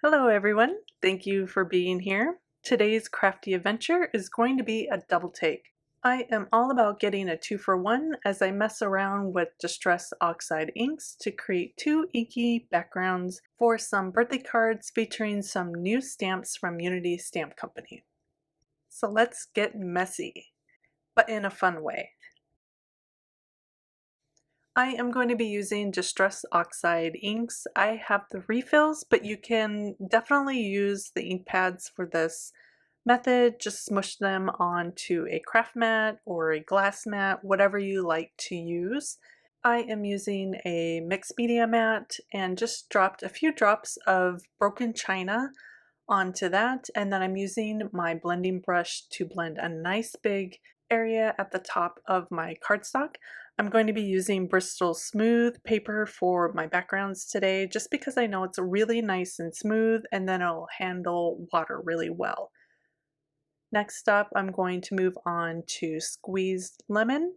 Hello everyone, thank you for being here. Today's crafty adventure is going to be a double take. I am all about getting a 2-for-1 as I mess around with Distress Oxide inks to create two inky backgrounds for some birthday cards featuring some new stamps from Unity Stamp Company. So let's get messy, but in a fun way. I am going to be using Distress Oxide inks. I have the refills, but you can definitely use the ink pads for this method. Just smush them onto a craft mat or a glass mat, whatever you like to use. I am using a mixed media mat and just dropped a few drops of broken china onto that, and then I'm using my blending brush to blend a nice big area at the top of my cardstock. I'm going to be using Bristol Smooth paper for my backgrounds today just because I know it's really nice and smooth and then it'll handle water really well. Next up, I'm going to move on to Squeezed Lemon.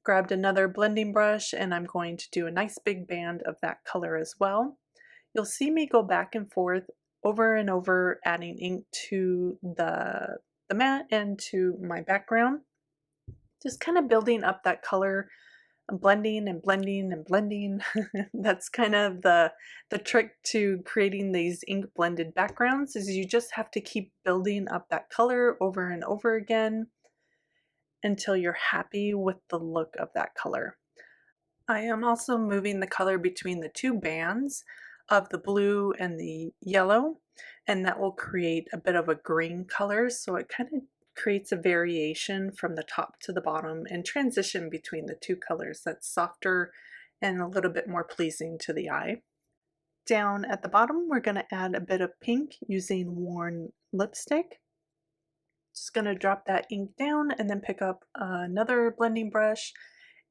Grabbed another blending brush and I'm going to do a nice big band of that color as well. You'll see me go back and forth over and over adding ink to the mat and to my background. Just kind of building up that color, blending and blending and blending. That's kind of the trick to creating these ink blended backgrounds is you just have to keep building up that color over and over again until you're happy with the look of that color. I am also moving the color between the two bands of the blue and the yellow, and that will create a bit of a green color, so it kind of creates a variation from the top to the bottom and transition between the two colors that's softer and a little bit more pleasing to the eye. Down at the bottom, we're going to add a bit of pink using worn lipstick. Just going to drop that ink down and then pick up another blending brush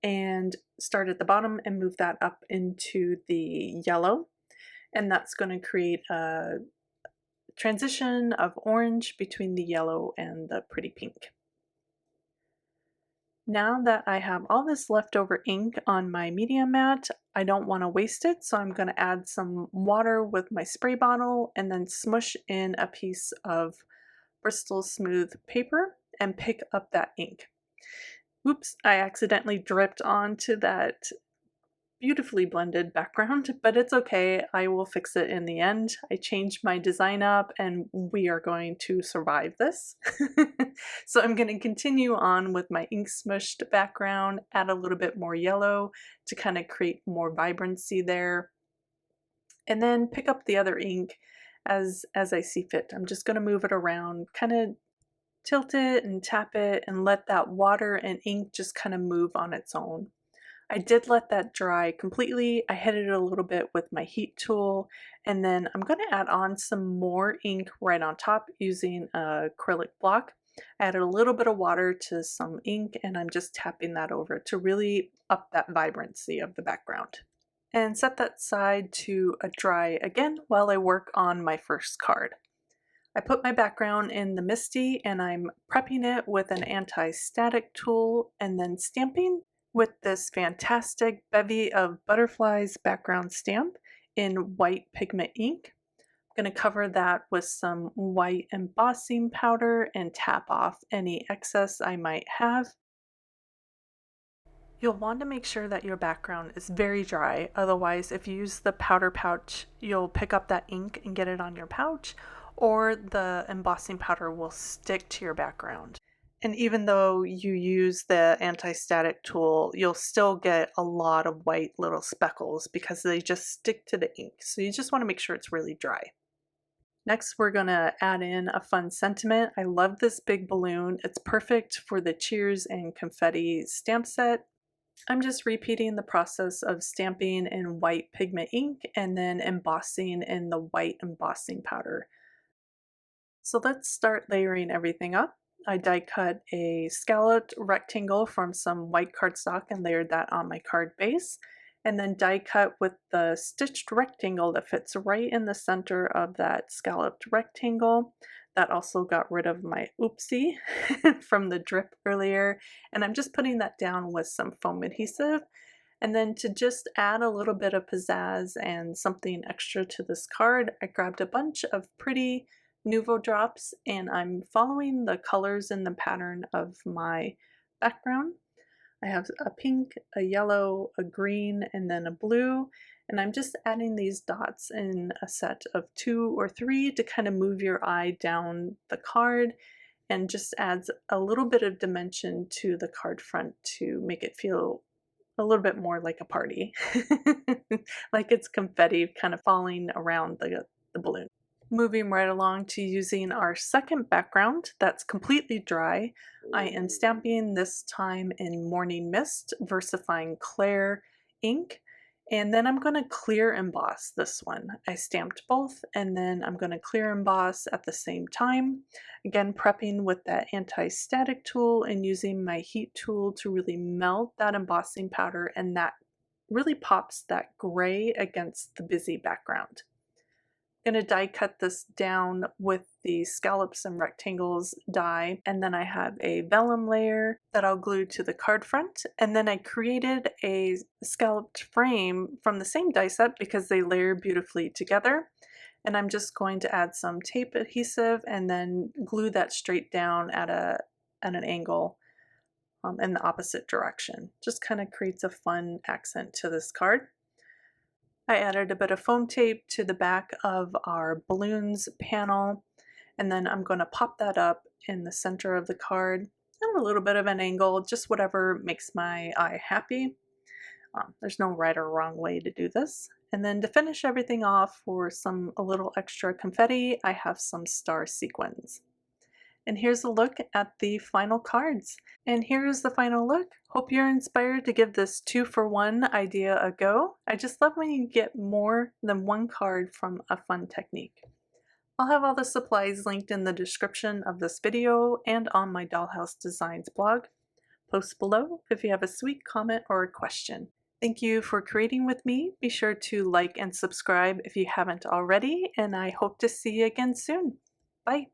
and start at the bottom and move that up into the yellow. And that's going to create a transition of orange between the yellow and the pretty pink. Now that I have all this leftover ink on my media mat, I don't want to waste it, so I'm going to add some water with my spray bottle and then smush in a piece of Bristol Smooth paper and pick up that ink. Oops, I accidentally dripped onto that beautifully blended background, but it's okay. I will fix it in the end. I changed my design up and we are going to survive this. So I'm going to continue on with my ink smushed background, add a little bit more yellow to kind of create more vibrancy there, and then pick up the other ink as I see fit. I'm just going to move it around, kind of tilt it and tap it and let that water and ink just kind of move on its own. I did let that dry completely. I hit it a little bit with my heat tool, and then I'm going to add on some more ink right on top using an acrylic block. I added a little bit of water to some ink and I'm just tapping that over to really up that vibrancy of the background. And set that side to dry again while I work on my first card. I put my background in the Misty and I'm prepping it with an anti-static tool and then stamping with this fantastic Bevy of Butterflies background stamp in white pigment ink. I'm going to cover that with some white embossing powder and tap off any excess I might have. You'll want to make sure that your background is very dry, otherwise if you use the powder pouch, you'll pick up that ink and get it on your pouch, or the embossing powder will stick to your background. And even though you use the anti-static tool, you'll still get a lot of white little speckles because they just stick to the ink. So you just want to make sure it's really dry. Next, we're going to add in a fun sentiment. I love this big balloon. It's perfect for the cheers and confetti stamp set. I'm just repeating the process of stamping in white pigment ink and then embossing in the white embossing powder. So let's start layering everything up. I die cut a scalloped rectangle from some white cardstock and layered that on my card base, and then die cut with the stitched rectangle that fits right in the center of that scalloped rectangle. That also got rid of my oopsie from the drip earlier, and I'm just putting that down with some foam adhesive And then to just add a little bit of pizzazz and something extra to this card, I grabbed a bunch of pretty Nuvo drops and I'm following the colors in the pattern of my background. I have a pink, a yellow, a green, and then a blue, and I'm just adding these dots in a set of 2 or 3 to kind of move your eye down the card and just adds a little bit of dimension to the card front to make it feel a little bit more like a party. Like it's confetti kind of falling around the balloon. Moving right along to using our second background that's completely dry, I am stamping this time in Morning Mist, Versifying Clair ink, and then I'm going to clear emboss this one. I stamped both and then I'm going to clear emboss at the same time. Again, prepping with that anti-static tool and using my heat tool to really melt that embossing powder, and that really pops that gray against the busy background. I'm going to die cut this down with the scallops and rectangles die, and then I have a vellum layer that I'll glue to the card front, and then I created a scalloped frame from the same die set because they layer beautifully together, and I'm just going to add some tape adhesive and then glue that straight down at an angle in the opposite direction. Just kind of creates a fun accent to this card. I added a bit of foam tape to the back of our balloons panel, and then I'm going to pop that up in the center of the card at a little bit of an angle, just whatever makes my eye happy. There's no right or wrong way to do this. And then to finish everything off for a little extra confetti, I have some star sequins. And here's a look at the final cards. And here's the final look. Hope you're inspired to give this 2-for-1 idea a go. I just love when you get more than one card from a fun technique. I'll have all the supplies linked in the description of this video and on my Dollhouse Designs blog. Post below if you have a sweet comment or a question. Thank you for creating with me. Be sure to like and subscribe if you haven't already, and I hope to see you again soon. Bye!